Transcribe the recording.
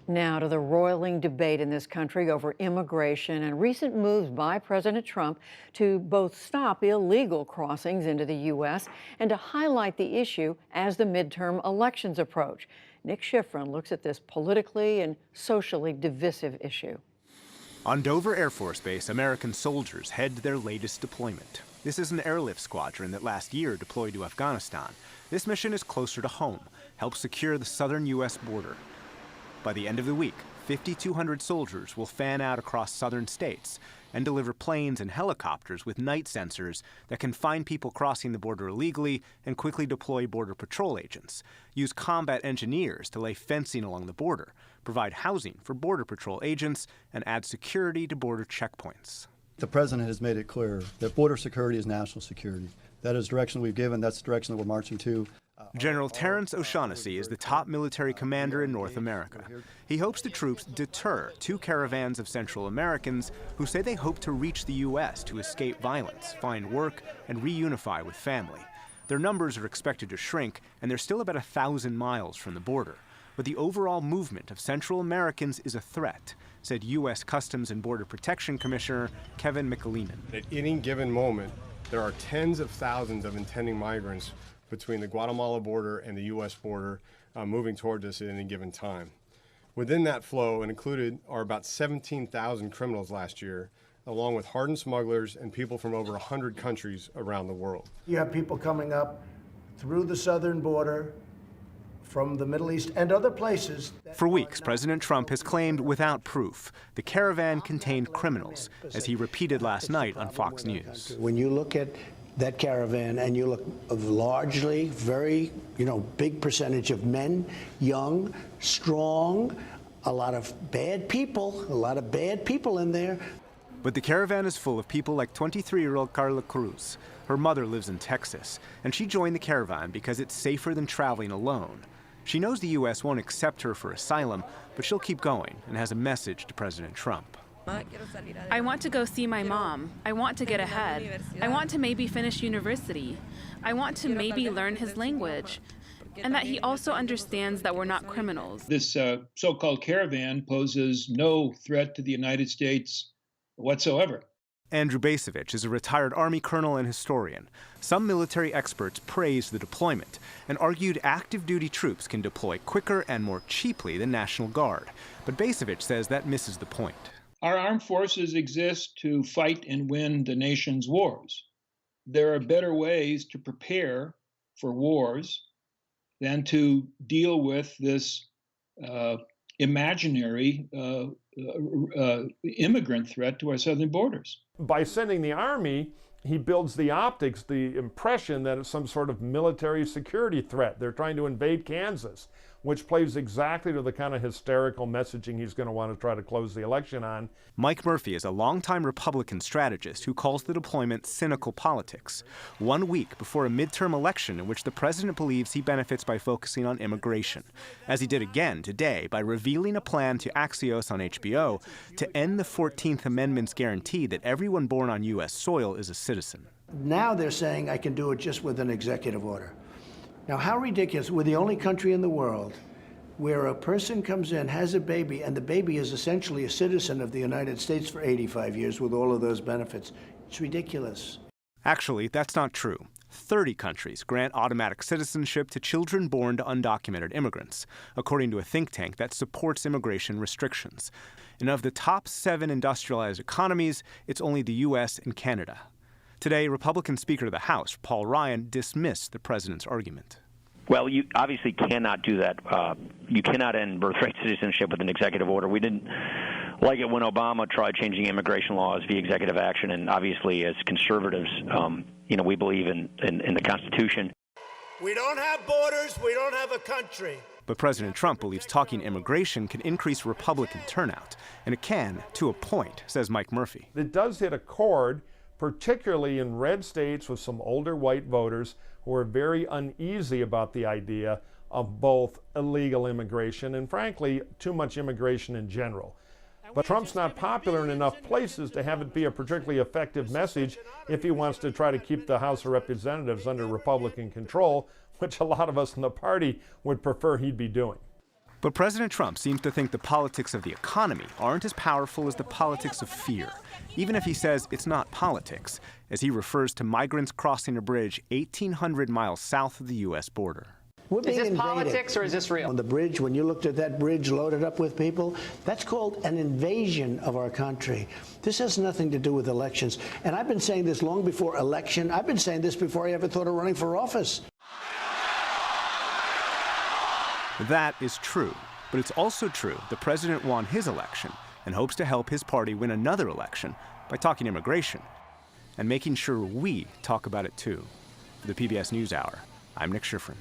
Now to the roiling debate in this country over immigration and recent moves by President Trump to both stop illegal crossings into the U.S. and to highlight the issue as the midterm elections approach. Nick Schifrin looks at this politically and socially divisive issue. On Dover Air Force Base, American soldiers head to their latest deployment. This is an airlift squadron that last year deployed to Afghanistan. This mission is closer to home, help secure the southern U.S. border. By the end of the week, 5,200 soldiers will fan out across southern states and deliver planes and helicopters with night sensors that can find people crossing the border illegally and quickly deploy Border Patrol agents, use combat engineers to lay fencing along the border, provide housing for Border Patrol agents, and add security to border checkpoints. The president has made it clear that border security is national security. That is the direction we've given. That's the direction that we're marching to. General Terrence O'Shaughnessy is the top military commander in North America. He hopes the troops deter two caravans of Central Americans who say they hope to reach the U.S. to escape violence, find work, and reunify with family. Their numbers are expected to shrink, and they're still about 1,000 miles from the border. But the overall movement of Central Americans is a threat, said U.S. Customs and Border Protection Commissioner Kevin McAleenan. At any given moment, there are tens of thousands of intending migrants between the Guatemala border and the U.S. border moving towards us at any given time. Within that flow, and included, are about 17,000 criminals last year, along with hardened smugglers and people from over 100 countries around the world. You have people coming up through the southern border from the Middle East and other places. For weeks, President Trump has claimed without proof the caravan contained criminals, as he repeated last night on Fox News. When you look at that caravan and you look largely, very, big percentage of men, young, strong, a lot of bad people in there. But the caravan is full of people like 23-year-old Carla Cruz. Her mother lives in Texas, and she joined the caravan because it's safer than traveling alone. She knows the U.S. won't accept her for asylum, but she'll keep going and has a message to President Trump. I want to go see my mom. I want to get ahead. I want to maybe finish university. I want to maybe learn his language. And that he also understands that we're not criminals. This so-called caravan poses no threat to the United States whatsoever. Andrew Bacevich is a retired Army colonel and historian. Some military experts praised the deployment and argued active duty troops can deploy quicker and more cheaply than National Guard. But Bacevich says that misses the point. Our armed forces exist to fight and win the nation's wars. There are better ways to prepare for wars than to deal with this imaginary immigrant threat to our southern borders. By sending the Army, he builds the optics, the impression that it's some sort of military security threat. They're trying to invade Kansas, which plays exactly to the kind of hysterical messaging he's going to want to try to close the election on. Mike Murphy is a longtime Republican strategist who calls the deployment cynical politics. 1 week before a midterm election in which the president believes he benefits by focusing on immigration, as he did again today by revealing a plan to Axios on HBO to end the 14th Amendment's guarantee that everyone born on U.S. soil is a citizen. Now they're saying I can do it just with an executive order. Now, how ridiculous. We're the only country in the world where a person comes in, has a baby, and the baby is essentially a citizen of the United States for 85 years with all of those benefits. It's ridiculous. Actually, that's not true. 30 countries grant automatic citizenship to children born to undocumented immigrants, according to a think tank that supports immigration restrictions. And of the top 7 industrialized economies, it's only the U.S. and Canada. Today, Republican Speaker of the House, Paul Ryan, dismissed the president's argument. Well, you obviously cannot do that. You cannot end birthright citizenship with an executive order. We didn't like it when Obama tried changing immigration laws via executive action, and obviously as conservatives, we believe in the Constitution. We don't have borders. We don't have a country. But President Trump believes talking immigration can increase Republican turnout, and it can, to a point, says Mike Murphy. It does hit a chord, particularly in red states with some older white voters who are very uneasy about the idea of both illegal immigration and, frankly, too much immigration in general. But Trump's not popular in enough places to have it be a particularly effective message if he wants to try to keep the House of Representatives under Republican control, which a lot of us in the party would prefer he'd be doing. But President Trump seems to think the politics of the economy aren't as powerful as the politics of fear, even if he says it's not politics, as he refers to migrants crossing a bridge 1,800 miles south of the U.S. border. We're being Is this invaded. politics or is this real? On the bridge, when you looked at that bridge loaded up with people, that's called an invasion of our country. This has nothing to do with elections. And I've been saying this long before election. I've been saying this before I ever thought of running for office. That is true, but it's also true the president won his election and hopes to help his party win another election by talking immigration and making sure we talk about it too. For the PBS NewsHour, I'm Nick Schifrin.